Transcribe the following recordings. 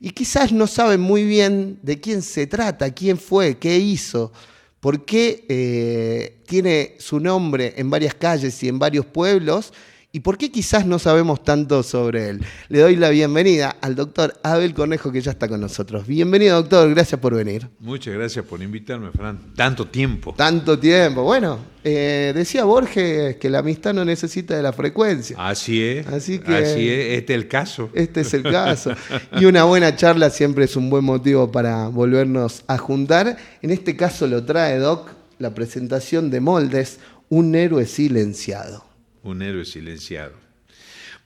y quizás no saben muy bien de quién se trata, quién fue, qué hizo, por qué tiene su nombre en varias calles y en varios pueblos, y por qué quizás no sabemos tanto sobre él. Le doy la bienvenida al doctor Abel Cornejo, que ya está con nosotros. Bienvenido, doctor, gracias por venir. Muchas gracias por invitarme, Fran. Tanto tiempo. Tanto tiempo. Bueno, decía Borges que la amistad no necesita de la frecuencia. Así es. Así que Este es el caso. este es el caso. Y una buena charla siempre es un buen motivo para volvernos a juntar. En este caso lo trae, Doc, la presentación de Moldes, un héroe silenciado. Un héroe silenciado.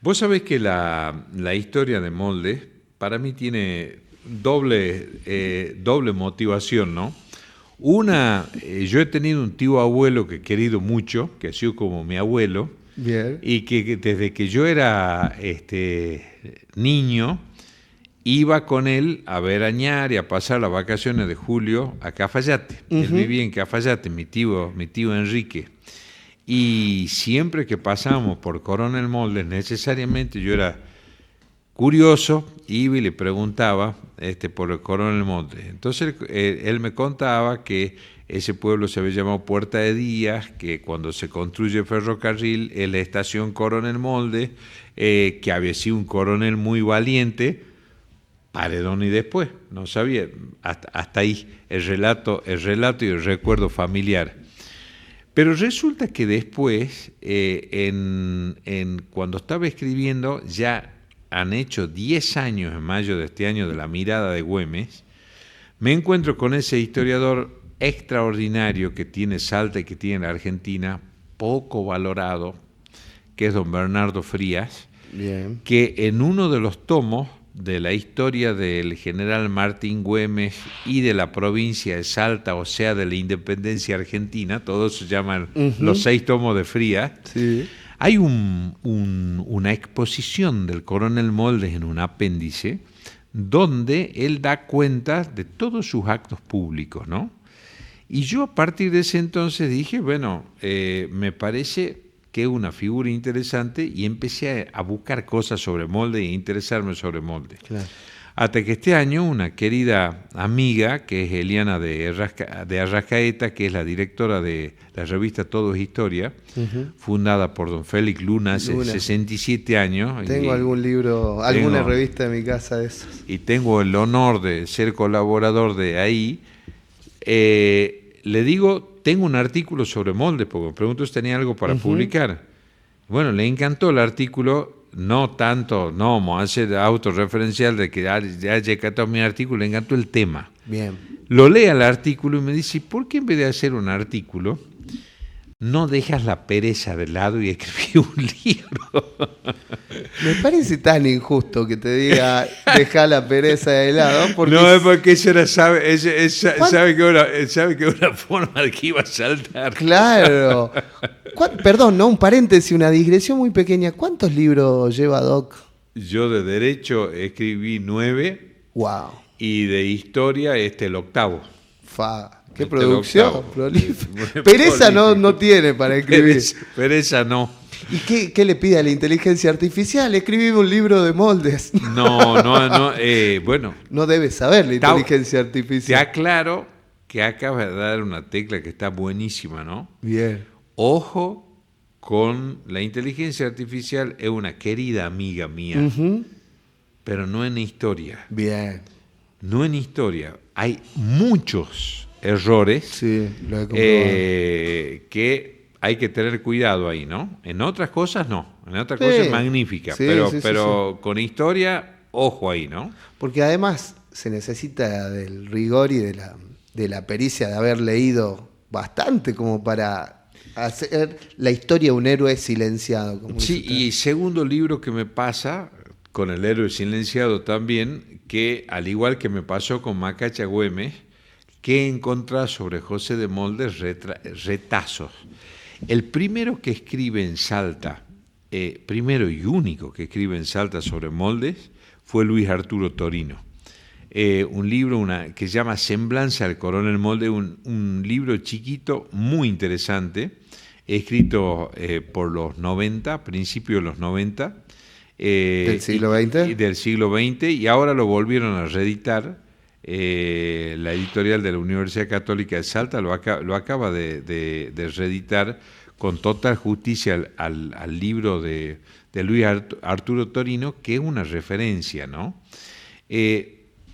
Vos sabés que la historia de Moldes para mí tiene doble motivación, ¿no? Una, yo he tenido un tío abuelo que he querido mucho, que ha sido como mi abuelo, Bien. y que desde que yo era niño, iba con él a veranear y a pasar las vacaciones de julio a Cafayate. Él vivía en Cafayate, mi tío Enrique. Y siempre que pasábamos por Coronel Moldes, necesariamente yo era curioso, iba y le preguntaba por el Coronel Moldes. Entonces él me contaba que ese pueblo se había llamado Puerta de Díaz, que cuando se construye el ferrocarril en la estación Coronel Moldes, que había sido un coronel muy valiente, Paredón y después, no sabía, hasta ahí el relato y el recuerdo familiar. Pero resulta que después, cuando estaba escribiendo, ya han hecho 10 años en mayo de este año de La Mirada de Güemes, me encuentro con ese historiador extraordinario que tiene Salta y que tiene la Argentina, poco valorado, que es don Bernardo Frías. Bien. Que en uno de los tomos de la historia del general Martín Güemes y de la provincia de Salta, o sea, de la independencia argentina, todos se llaman los 6 tomos de Frías, Sí. hay una exposición del coronel Moldes en un apéndice donde él da cuenta de todos sus actos públicos, ¿no? Y yo a partir de ese entonces dije, bueno, me parece que es una figura interesante, y empecé a buscar cosas sobre Moldes e interesarme sobre Moldes. Claro. Hasta que este año una querida amiga, que es Eliana de Arrascaeta, que es la directora de la revista Todo es Historia, fundada por don Félix Luna hace 67 años. Tengo algún libro, alguna revista en mi casa de esos. Y tengo el honor de ser colaborador de ahí. Le digo, tengo un artículo sobre Moldes, porque me pregunto si tenía algo para publicar. Bueno, le encantó el artículo, no tanto, no vamos a hacer autorreferencial de que ya encantó mi artículo, le encantó el tema. Bien. Lo lee el artículo y me dice, ¿por qué en vez de hacer un artículo, no dejas la pereza de lado y escribí un libro? Me parece tan injusto que te diga deja la pereza de lado. Porque no, es porque eso era, sabe que es una forma de que iba a saltar. Claro. Perdón, ¿no? Un paréntesis, una digresión muy pequeña. ¿Cuántos libros lleva Doc? Yo de Derecho escribí 9. Wow. Y de Historia el 8º. Qué producción. Pereza no tiene para escribir. Pereza no. ¿Y qué le pide a la inteligencia artificial? Escribime un libro de Moldes. No, bueno. No debe saber la inteligencia artificial. Te aclaro que acabas de dar una tecla que está buenísima, ¿no? Bien. Ojo con la inteligencia artificial, es una querida amiga mía, pero no en historia. Bien. No en historia. Hay muchos errores, sí, lo he comprobado, que hay que tener cuidado ahí, ¿no? En otras cosas no, en otras cosas es magnífica, pero con historia, ojo ahí, ¿no? Porque además se necesita del rigor y de la pericia de haber leído bastante como para hacer la historia un héroe silenciado. Como sí, y segundo libro que me pasa con el héroe silenciado también, que al igual que me pasó con Macacha Güemes, que encontré sobre José de Moldes retazos. El primero que escribe en Salta, primero y único que escribe en Salta sobre Moldes, fue Luis Arturo Torino. Un libro que se llama Semblanza al coronel Moldes, un libro chiquito muy interesante, escrito por los 90, principios de los 90, ¿Del siglo XX? Del siglo XX, y ahora lo volvieron a reeditar. La editorial de la Universidad Católica de Salta lo acaba de reeditar con total justicia al libro de Luis Arturo Torino, que es una referencia, ¿no?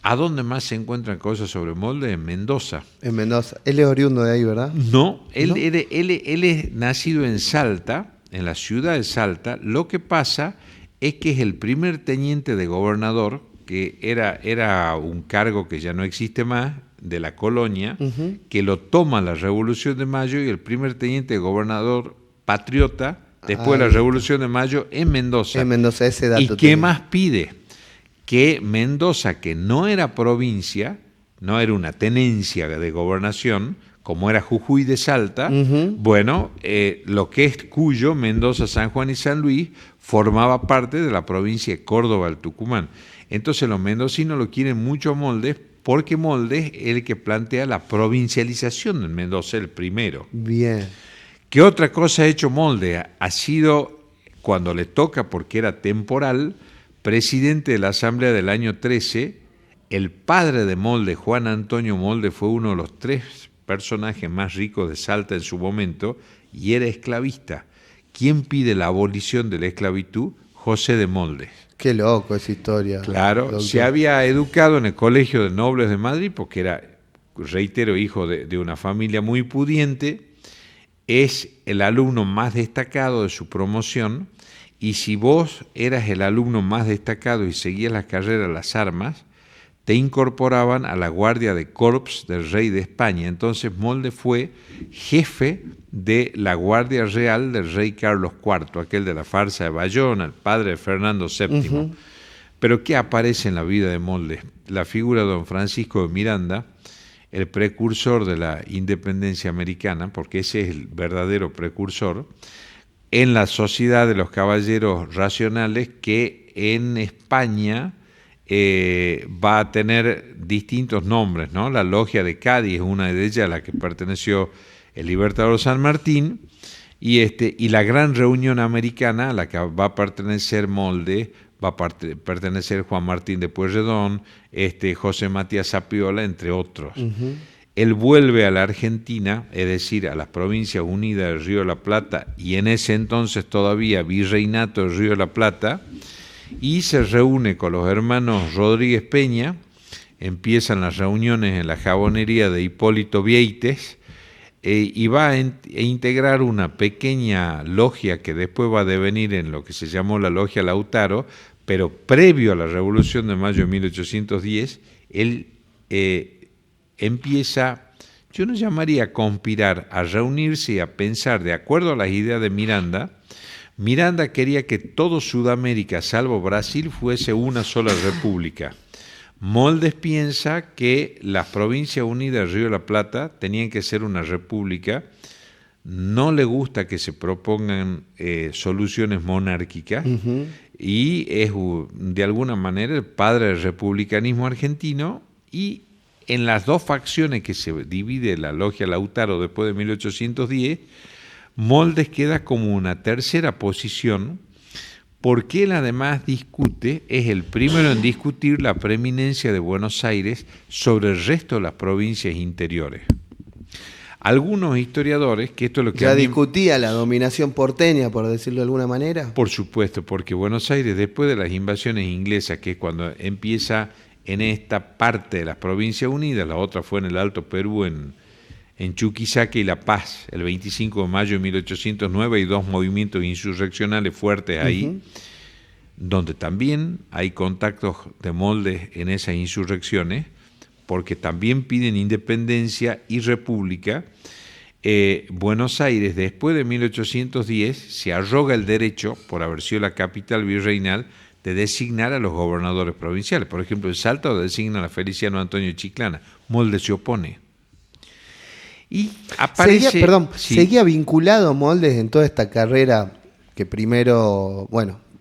¿A dónde más se encuentran cosas sobre Moldes? En Mendoza. En Mendoza. Él es oriundo de ahí, ¿verdad? No, él es nacido en Salta, en la ciudad de Salta. Lo que pasa es que es el primer teniente de gobernador, que era un cargo que ya no existe más, de la colonia, que lo toma la Revolución de Mayo, y el primer teniente de gobernador patriota después de la Revolución de Mayo en Mendoza. En Mendoza, ese dato. ¿Y qué más pide? Que Mendoza, que no era provincia, no era una tenencia de gobernación, como era Jujuy de Salta, bueno, lo que es Cuyo, Mendoza, San Juan y San Luis, formaba parte de la provincia de Córdoba del Tucumán. Entonces los mendocinos lo quieren mucho a Moldes, porque Moldes es el que plantea la provincialización de Mendoza, el primero. Bien. ¿Qué otra cosa ha hecho Moldes? Ha sido, cuando le toca, porque era temporal, presidente de la Asamblea del año 13, el padre de Moldes, Juan Antonio Moldes, fue uno de los 3 personajes más ricos de Salta en su momento, y era esclavista. ¿Quién pide la abolición de la esclavitud? José de Moldes. Qué loco esa historia. Claro, doctor. Se había educado en el Colegio de Nobles de Madrid, porque era, reitero, hijo de una familia muy pudiente, es el alumno más destacado de su promoción. Y si vos eras el alumno más destacado y seguías la carrera de las armas, te incorporaban a la Guardia de Corps del Rey de España. Entonces Moldes fue jefe de la Guardia Real del Rey Carlos IV, aquel de la farsa de Bayona, el padre de Fernando VII. Pero ¿qué aparece en la vida de Moldes? La figura de don Francisco de Miranda, el precursor de la independencia americana, porque ese es el verdadero precursor, en la Sociedad de los Caballeros Racionales, que en España va a tener distintos nombres, ¿no? La Logia de Cádiz es una de ellas, a la que perteneció el Libertador San Martín, y la Gran Reunión Americana, a la que va a pertenecer Moldes, va a pertenecer Juan Martín de Pueyrredón, José Matías Zapiola, entre otros. Él vuelve a la Argentina, es decir, a las Provincias Unidas del Río de la Plata, y en ese entonces todavía Virreinato del Río de la Plata, y se reúne con los hermanos Rodríguez Peña. Empiezan las reuniones en la jabonería de Hipólito Vieites, y va a integrar una pequeña logia que después va a devenir en lo que se llamó la Logia Lautaro, pero previo a la Revolución de Mayo de 1810, él empieza, yo no llamaría a conspirar, a reunirse y a pensar de acuerdo a las ideas de Miranda. Miranda quería que todo Sudamérica, salvo Brasil, fuese una sola república. Moldes piensa que las Provincias Unidas del Río de la Plata tenían que ser una república. No le gusta que se propongan soluciones monárquicas, y es de alguna manera el padre del republicanismo argentino. Y en las 2 facciones que se divide la Logia Lautaro después de 1810, Moldes queda como una tercera posición, porque él además discute, es el primero en discutir la preeminencia de Buenos Aires sobre el resto de las provincias interiores. Algunos historiadores, que esto es lo que... ¿Ya discutía la dominación porteña, por decirlo de alguna manera? Por supuesto, porque Buenos Aires, después de las invasiones inglesas, que es cuando empieza en esta parte de las Provincias Unidas, la otra fue en el Alto Perú, en Chuquisaca y La Paz, el 25 de mayo de 1809, hay 2 movimientos insurreccionales fuertes ahí, donde también hay contactos de Moldes en esas insurrecciones, porque también piden independencia y república. Buenos Aires, después de 1810, se arroga el derecho, por haber sido la capital virreinal, de designar a los gobernadores provinciales. Por ejemplo, en Salta lo designan a Feliciano Antonio Chiclana. Moldes se opone. Y aparece... Seguía vinculado Moldes en toda esta carrera que primero,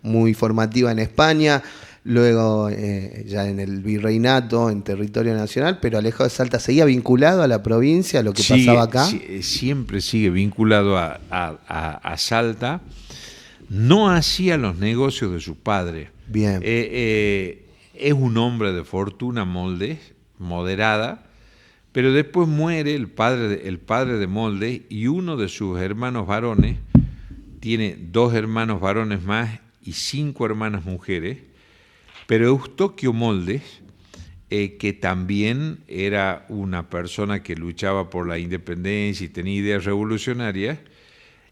muy formativa en España, luego ya en el virreinato, en territorio nacional, pero alejado de Salta, ¿seguía vinculado a la provincia, a lo que pasaba acá? Siempre sigue vinculado a Salta. no hacía los negocios de su padre. Bien. Es un hombre de fortuna Moldes, moderada, pero después muere el padre de Moldes y uno de sus hermanos varones, tiene 2 hermanos varones más y 5 hermanas mujeres, pero Eustoquio Moldes, que también era una persona que luchaba por la independencia y tenía ideas revolucionarias,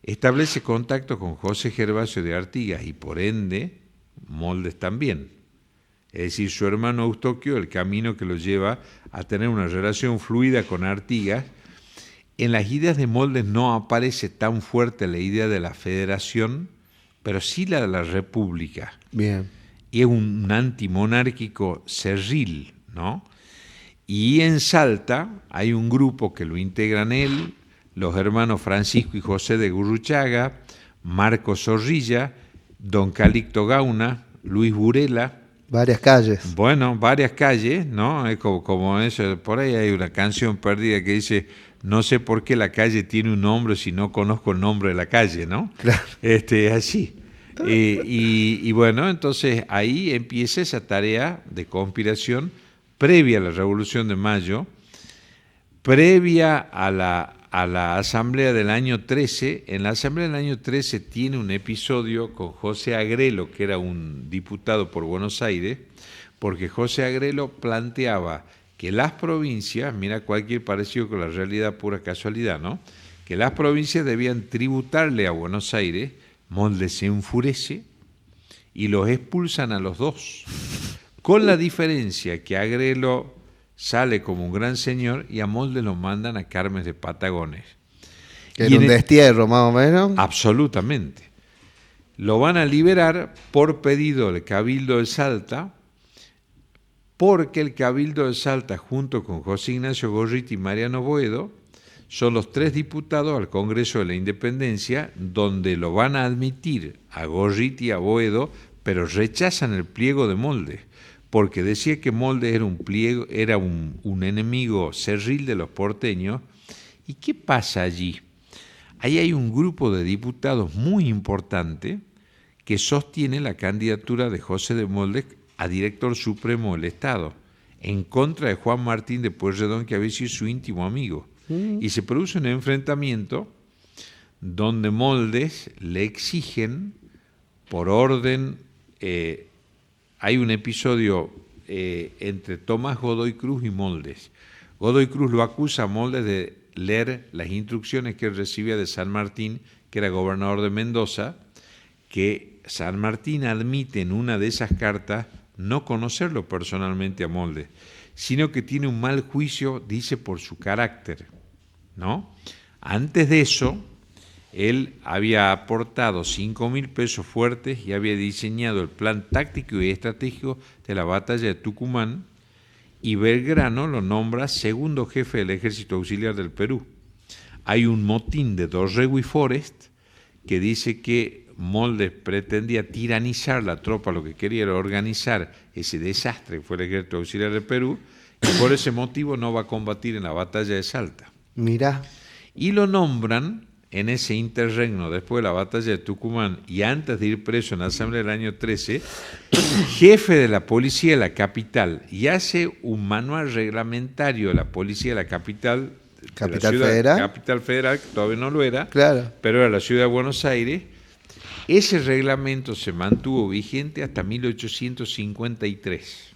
establece contacto con José Gervasio de Artigas y por ende Moldes también. Es decir, su hermano Eustoquio, el camino que lo lleva a tener una relación fluida con Artigas. En las ideas de Moldes no aparece tan fuerte la idea de la federación, pero sí la de la república. Bien. Y es un antimonárquico cerril, ¿no? Y en Salta hay un grupo que lo integran él, los hermanos Francisco y José de Gurruchaga, Marco Zorrilla, don Calixto Gauna, Luis Burela. Varias calles. Bueno, varias calles, ¿no? Es como eso, por ahí hay una canción perdida que dice, no sé por qué la calle tiene un nombre si no conozco el nombre de la calle, ¿no? Claro. Así. Y bueno, entonces ahí empieza esa tarea de conspiración previa a la Revolución de Mayo, previa a la Asamblea del año 13. En la Asamblea del año 13 tiene un episodio con José Agrelo, que era un diputado por Buenos Aires, porque José Agrelo planteaba que las provincias, mira cualquier parecido con la realidad, pura casualidad, ¿no? Que las provincias debían tributarle a Buenos Aires. Moldes se enfurece y los expulsan a los 2, con la diferencia que Agrelo sale como un gran señor y a Moldes lo mandan a Carmes de Patagones. Que era un destierro, más o menos. Absolutamente. Lo van a liberar por pedido del Cabildo de Salta, porque el Cabildo de Salta, junto con José Ignacio Gorriti y Mariano Boedo, son los 3 diputados al Congreso de la Independencia, donde lo van a admitir a Gorriti y a Boedo, pero rechazan el pliego de Moldes, porque decía que Moldes era un enemigo cerril de los porteños. ¿Y qué pasa allí? Ahí hay un grupo de diputados muy importante que sostiene la candidatura de José de Moldes a director supremo del Estado, en contra de Juan Martín de Pueyrredón, que había sido su íntimo amigo. Y se produce un enfrentamiento donde Moldes le exigen, por orden, hay un episodio entre Tomás Godoy Cruz y Moldes. Godoy Cruz lo acusa a Moldes de leer las instrucciones que él recibía de San Martín, que era gobernador de Mendoza, que San Martín admite en una de esas cartas no conocerlo personalmente a Moldes, sino que tiene un mal juicio, dice, por su carácter, ¿no? Antes de eso, él había aportado 5.000 pesos fuertes y había diseñado el plan táctico y estratégico de la batalla de Tucumán, y Belgrano lo nombra segundo jefe del Ejército Auxiliar del Perú. Hay un motín de Dorrego y Forrest que dice que Moldes pretendía tiranizar la tropa, lo que quería era organizar ese desastre que fue el Ejército Auxiliar del Perú, y por ese motivo no va a combatir en la batalla de Salta. Mirá. Y lo nombran en ese interregno después de la batalla de Tucumán y antes de ir preso en la Asamblea del año 13, jefe de la policía de la capital, y hace un manual reglamentario de la policía de la capital, Capital Federal. Capital Federal, que todavía no lo era, Claro. pero era la ciudad de Buenos Aires. Ese reglamento se mantuvo vigente hasta 1853,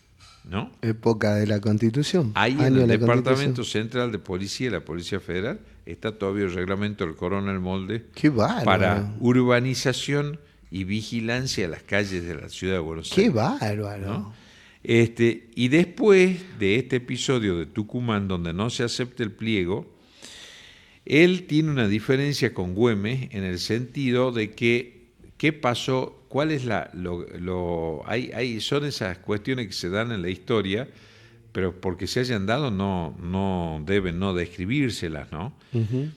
¿no? Época de la Constitución. Ahí en el Departamento Central de Policía, la Policía Federal, está todavía el reglamento del coronel Moldes. ¡Qué bárbaro! Para urbanización y vigilancia de las calles de la ciudad de Buenos Aires. ¡Qué bárbaro! ¿No? Y después de este episodio de Tucumán, donde no se acepta el pliego, él tiene una diferencia con Güemes en el sentido de que ¿qué pasó? ¿Cuál es son esas cuestiones que se dan en la historia, pero porque se hayan dado no deben no describírselas, ¿no? Uh-huh.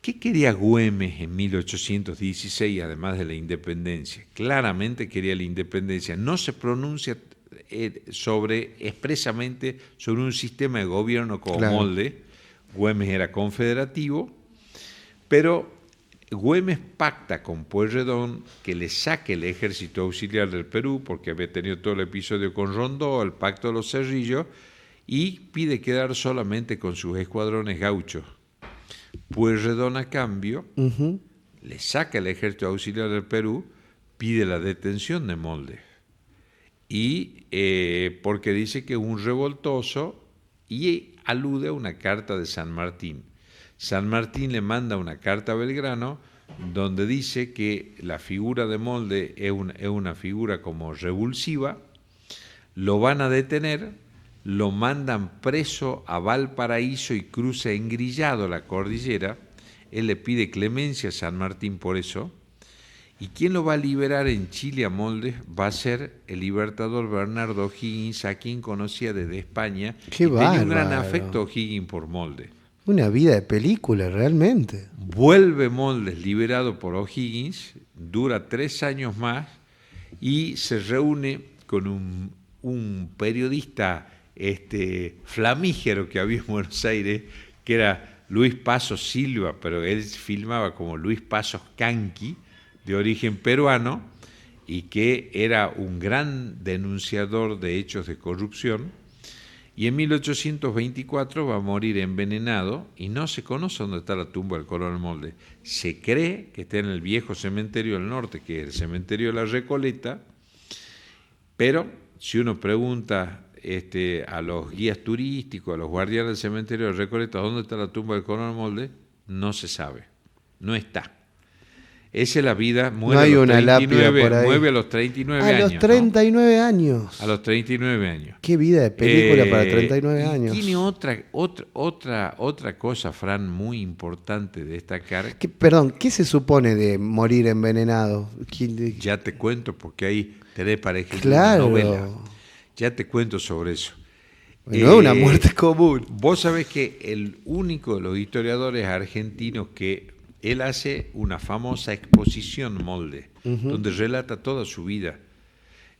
¿Qué quería Güemes en 1816, además de la independencia? Claramente quería la independencia. No se pronuncia expresamente sobre un sistema de gobierno como Moldes. Güemes era confederativo, pero Güemes pacta con Pueyrredón que le saque el ejército auxiliar del Perú, porque había tenido todo el episodio con Rondó, el pacto de los Cerrillos, y pide quedar solamente con sus escuadrones gauchos. Pueyrredón, a cambio, le saca el ejército auxiliar del Perú, pide la detención de Moldes, y porque dice que es un revoltoso, y alude a una carta de San Martín. San Martín le manda una carta a Belgrano donde dice que la figura de Moldes es una figura como revulsiva, lo van a detener, lo mandan preso a Valparaíso y cruza engrillado la cordillera. Él le pide clemencia a San Martín por eso, y quien lo va a liberar en Chile a Moldes va a ser el libertador Bernardo O'Higgins, a quien conocía desde España. ¡Qué y tenía un gran bárbaro! afecto O'Higgins por Moldes. Una vida de película, realmente. Vuelve Moldes liberado por O'Higgins, dura 3 años más y se reúne con un periodista flamígero que había en Buenos Aires, que era Luis Pasos Silva, pero él filmaba como Luis Pasos Canqui, de origen peruano, y que era un gran denunciador de hechos de corrupción. Y en 1824 va a morir envenenado y no se conoce dónde está la tumba del coronel Moldes. Se cree que está en el viejo cementerio del norte, que es el cementerio de la Recoleta, pero si uno pregunta a los guías turísticos, a los guardianes del cementerio de la Recoleta, ¿dónde está la tumba del coronel Moldes? No se sabe, no está. Esa es la vida, muere No hay a los una 39, lápida por ahí. muere a los 39 A años. los 39 años. A los 39 años. Qué vida de película para 39 y años. Tiene otra cosa, Fran, muy importante de destacar. Perdón, ¿qué se supone de morir envenenado? Ya te cuento, porque ahí tenés para ejemplo Claro. una novela. Ya te cuento sobre eso. No es una muerte común. Vos sabés que el único de los historiadores argentinos que él hace una famosa exposición Moldes, donde relata toda su vida.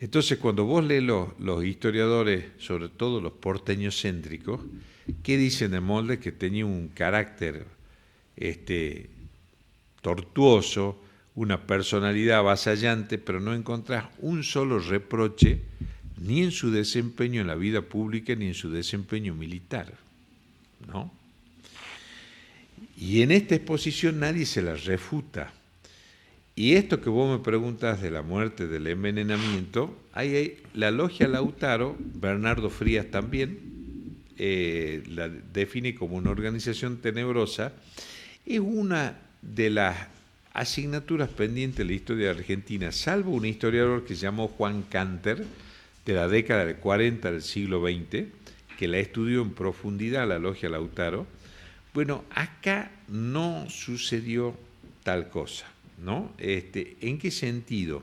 Entonces, cuando vos lees los historiadores, sobre todo los porteños céntricos, ¿qué dicen de Moldes? Que tenía un carácter tortuoso, una personalidad avasallante, pero no encontrás un solo reproche ni en su desempeño en la vida pública ni en su desempeño militar, ¿no? Y en esta exposición nadie se la refuta. Y esto que vos me preguntas de la muerte, del envenenamiento, hay la logia Lautaro, Bernardo Frías también, la define como una organización tenebrosa. Es una de las asignaturas pendientes de la historia de Argentina, salvo un historiador que se llamó Juan Canter, de la década del 40 del siglo XX, que la estudió en profundidad, la logia Lautaro. Bueno, acá no sucedió tal cosa, ¿no? ¿En qué sentido?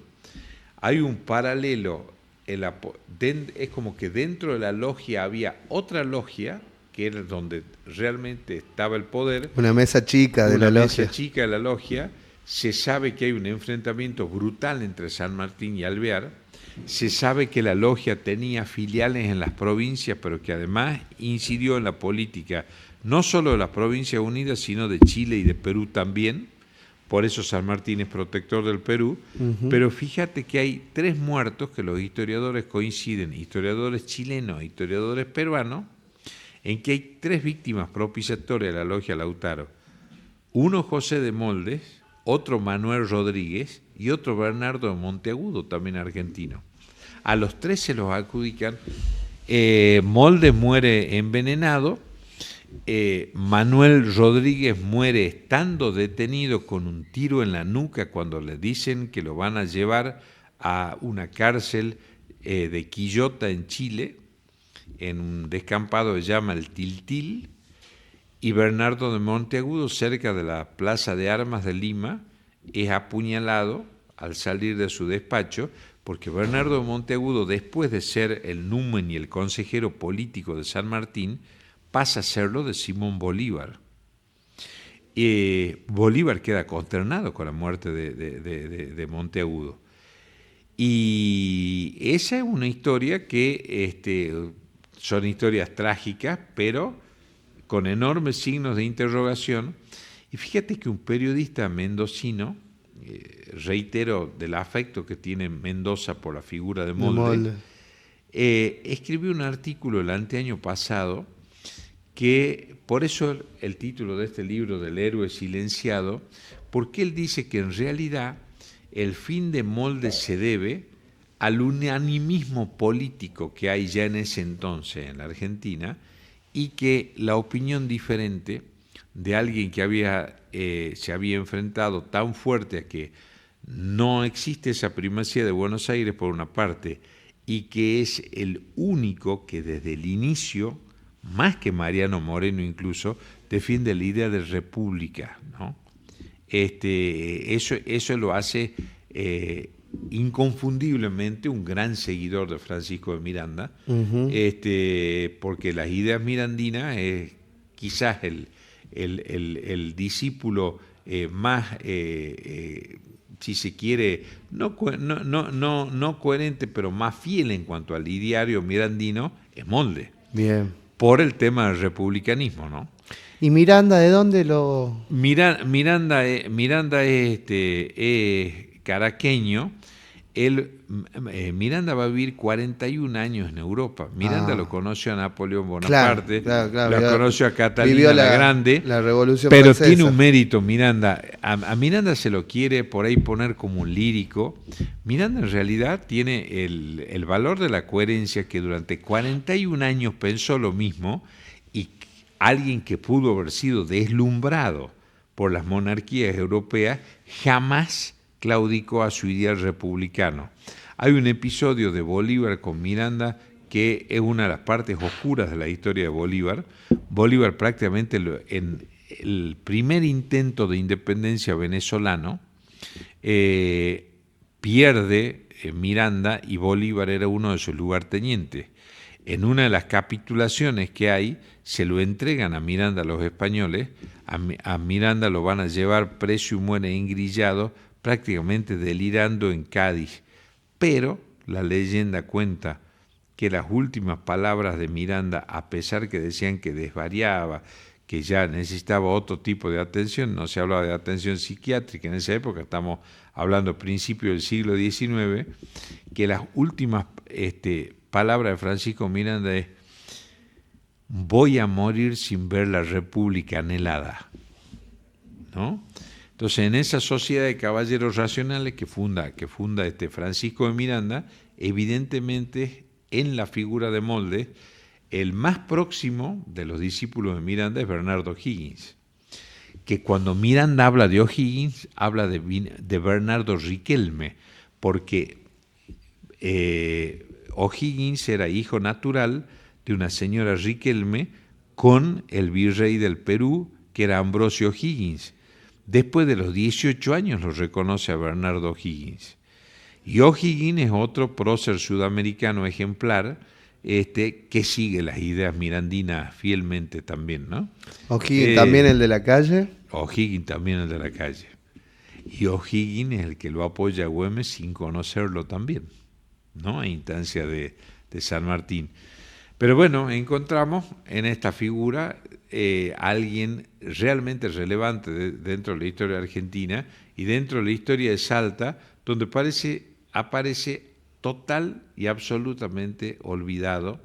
Hay un paralelo, es como que dentro de la logia había otra logia, que era donde realmente estaba el poder. Una mesa chica de la logia. Una mesa chica de la logia. Se sabe que hay un enfrentamiento brutal entre San Martín y Alvear. Se sabe que la logia tenía filiales en las provincias, pero que además incidió en la política, no solo de las Provincias Unidas, sino de Chile y de Perú también. Por eso San Martín es protector del Perú. Pero fíjate que hay 3 muertos que los historiadores coinciden, historiadores chilenos, historiadores peruanos, en que hay 3 víctimas propiciatorias de la logia Lautaro. Uno José de Moldes, otro Manuel Rodríguez y otro Bernardo de Monteagudo, también argentino. A los 3 se los adjudican. Moldes muere envenenado, Manuel Rodríguez muere estando detenido con un tiro en la nuca cuando le dicen que lo van a llevar a una cárcel de Quillota en Chile, en un descampado que se llama el Tiltil. Y Bernardo de Monteagudo, cerca de la Plaza de Armas de Lima, es apuñalado al salir de su despacho, porque Bernardo de Monteagudo, después de ser el numen y el consejero político de San Martín, pasa a serlo de Simón Bolívar. Bolívar queda consternado con la muerte de Monteagudo. Y esa es una historia que son historias trágicas, pero con enormes signos de interrogación, Y fíjate que un periodista mendocino, reitero del afecto que tiene Mendoza por la figura de Molde, escribió un artículo el anteaño pasado que, por eso el título de este libro del héroe silenciado, porque él dice que en realidad el fin de Molde se debe al unanimismo político que hay ya en ese entonces en la Argentina, y que la opinión diferente de alguien que se había enfrentado tan fuerte a que no existe esa primacía de Buenos Aires por una parte, y que es el único que desde el inicio, más que Mariano Moreno incluso, defiende la idea de república, ¿no? Eso lo hace inconfundiblemente un gran seguidor de Francisco de Miranda, porque las ideas mirandinas es quizás el discípulo más, si se quiere, no coherente, pero más fiel en cuanto al ideario mirandino, es Molde. Bien. Por el tema del republicanismo, ¿no? ¿Y Miranda de dónde lo...? Miranda es caraqueño. Miranda va a vivir 41 años en Europa. Miranda lo conoció a Napoleón Bonaparte, claro, lo conoció a Catalina la Grande, la Revolución pero Francesa. tiene un mérito Miranda. A Miranda se lo quiere por ahí poner como un lírico. Miranda en realidad tiene el valor de la coherencia, que durante 41 años pensó lo mismo, y alguien que pudo haber sido deslumbrado por las monarquías europeas jamás claudicó a su ideal republicano. Hay un episodio de Bolívar con Miranda que es una de las partes oscuras de la historia de Bolívar. Bolívar prácticamente en el primer intento de independencia venezolano pierde Miranda, y Bolívar era uno de sus lugartenientes. En una de las capitulaciones que hay, se lo entregan a Miranda los españoles, a Miranda lo van a llevar preso y muere engrillado, prácticamente delirando en Cádiz. Pero la leyenda cuenta que las últimas palabras de Miranda, a pesar que decían que desvariaba, que ya necesitaba otro tipo de atención, no se hablaba de atención psiquiátrica en esa época, estamos hablando principios del siglo XIX, que las últimas palabras de Francisco Miranda es: voy a morir sin ver la república anhelada, ¿no? Entonces, en esa sociedad de caballeros racionales que funda Francisco de Miranda, evidentemente en la figura de Molde, el más próximo de los discípulos de Miranda es Bernardo O'Higgins, que cuando Miranda habla de O'Higgins, habla de Bernardo Riquelme, porque O'Higgins era hijo natural de una señora Riquelme con el virrey del Perú, que era Ambrosio O'Higgins. Después de los 18 años lo reconoce a Bernardo O'Higgins. Y O'Higgins es otro prócer sudamericano ejemplar, que sigue las ideas mirandinas fielmente también, ¿no? O'Higgins también el de la calle. O'Higgins también el de la calle. Y O'Higgins es el que lo apoya a Güemes sin conocerlo también, ¿no? A instancia de San Martín. Pero bueno, encontramos en esta figura alguien realmente relevante dentro de la historia argentina y dentro de la historia de Salta, donde aparece total y absolutamente olvidado,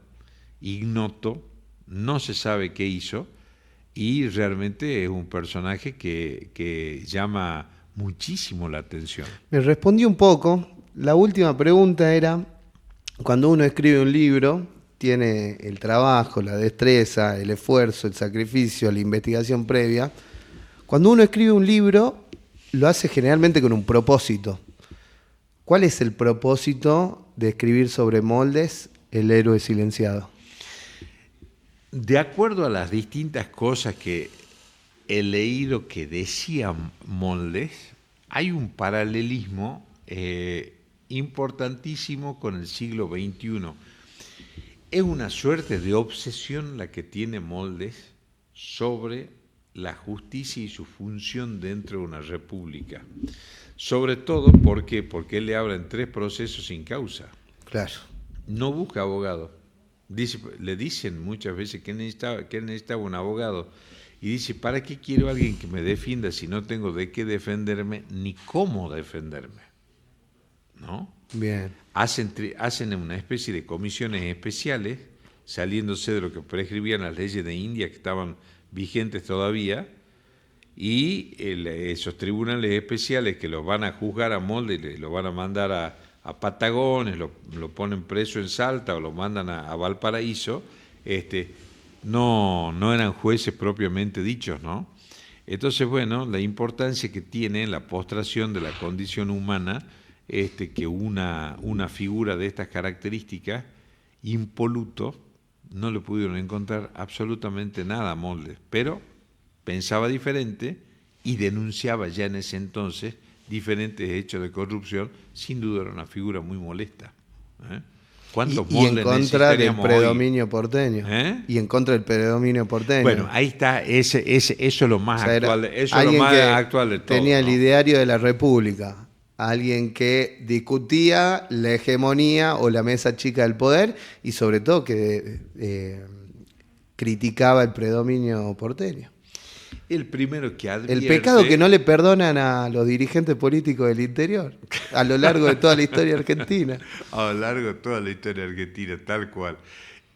ignoto, no se sabe qué hizo, y realmente es un personaje que llama muchísimo la atención. Me respondí un poco. La última pregunta era, cuando uno escribe un libro, tiene el trabajo, la destreza, el esfuerzo, el sacrificio, la investigación previa. Cuando uno escribe un libro, lo hace generalmente con un propósito. ¿Cuál es el propósito de escribir sobre Moldes, el héroe silenciado? De acuerdo a las distintas cosas que he leído que decía Moldes, hay un paralelismo importantísimo con el siglo XXI. Es una suerte de obsesión la que tiene Moldes sobre la justicia y su función dentro de una república. Sobre todo porque él le habla en 3 procesos sin causa. Claro. No busca abogado. Le dicen muchas veces que él necesitaba un abogado. Y dice, ¿para qué quiero a alguien que me defienda si no tengo de qué defenderme ni cómo defenderme? ¿No? Bien. Hacen una especie de comisiones especiales, saliéndose de lo que prescribían las leyes de India que estaban vigentes todavía, y esos tribunales especiales que los van a juzgar a Moldes, lo van a mandar a Patagones, lo ponen preso en Salta o lo mandan a Valparaíso, no eran jueces propiamente dichos, ¿no? Entonces, bueno, la importancia que tiene la postración de la condición humana, que una figura de estas características, impoluto, no le pudieron encontrar absolutamente nada a Moldes, pero pensaba diferente y denunciaba ya en ese entonces diferentes hechos de corrupción. Sin duda era una figura muy molesta. ¿Cuántos Y en contra del predominio porteño. Y en contra del predominio porteño. Bueno, ahí está, eso es lo más actual, eso es lo más actual de todo. Tenía el ideario de la República. Alguien que discutía la hegemonía o la mesa chica del poder y sobre todo que criticaba el predominio porteño. El primero que advierte... El pecado que no le perdonan a los dirigentes políticos del interior a lo largo de toda la historia argentina. A lo largo de toda la historia argentina, tal cual.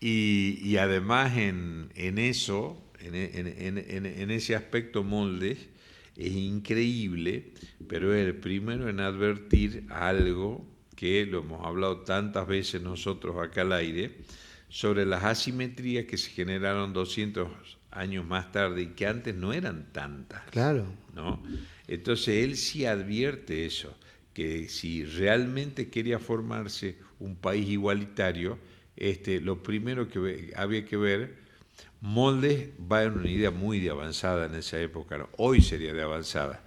Y además en eso, en ese aspecto Moldes, es increíble, pero es el primero en advertir algo que lo hemos hablado tantas veces nosotros acá al aire, sobre las asimetrías que se generaron 200 años más tarde y que antes no eran tantas. Claro. ¿No? Entonces él sí advierte eso, que si realmente quería formarse un país igualitario, lo primero que había que ver, Moldes va en una idea muy de avanzada en esa época, ¿no? Hoy sería de avanzada,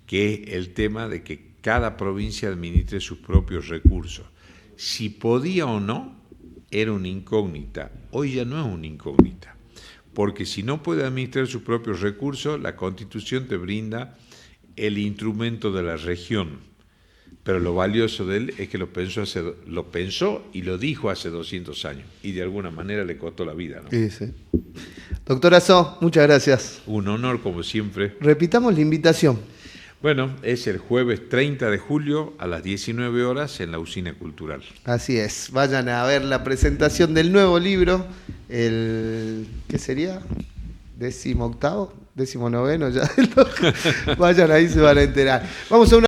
que es el tema de que cada provincia administre sus propios recursos. Si podía o no, era una incógnita. Hoy ya no es una incógnita, porque si no puede administrar sus propios recursos, la Constitución te brinda el instrumento de la región. Pero lo valioso de él es que lo pensó y lo dijo hace 200 años, y de alguna manera le costó la vida, ¿no? Sí, sí. Doctor Azó, muchas gracias. Un honor, como siempre. Repitamos la invitación. Bueno, es el jueves 30 de julio a las 19 horas en la Usina Cultural. Así es, vayan a ver la presentación del nuevo libro, ¿qué sería? 18º, 19º ya. Vayan ahí, se van a enterar. Vamos a una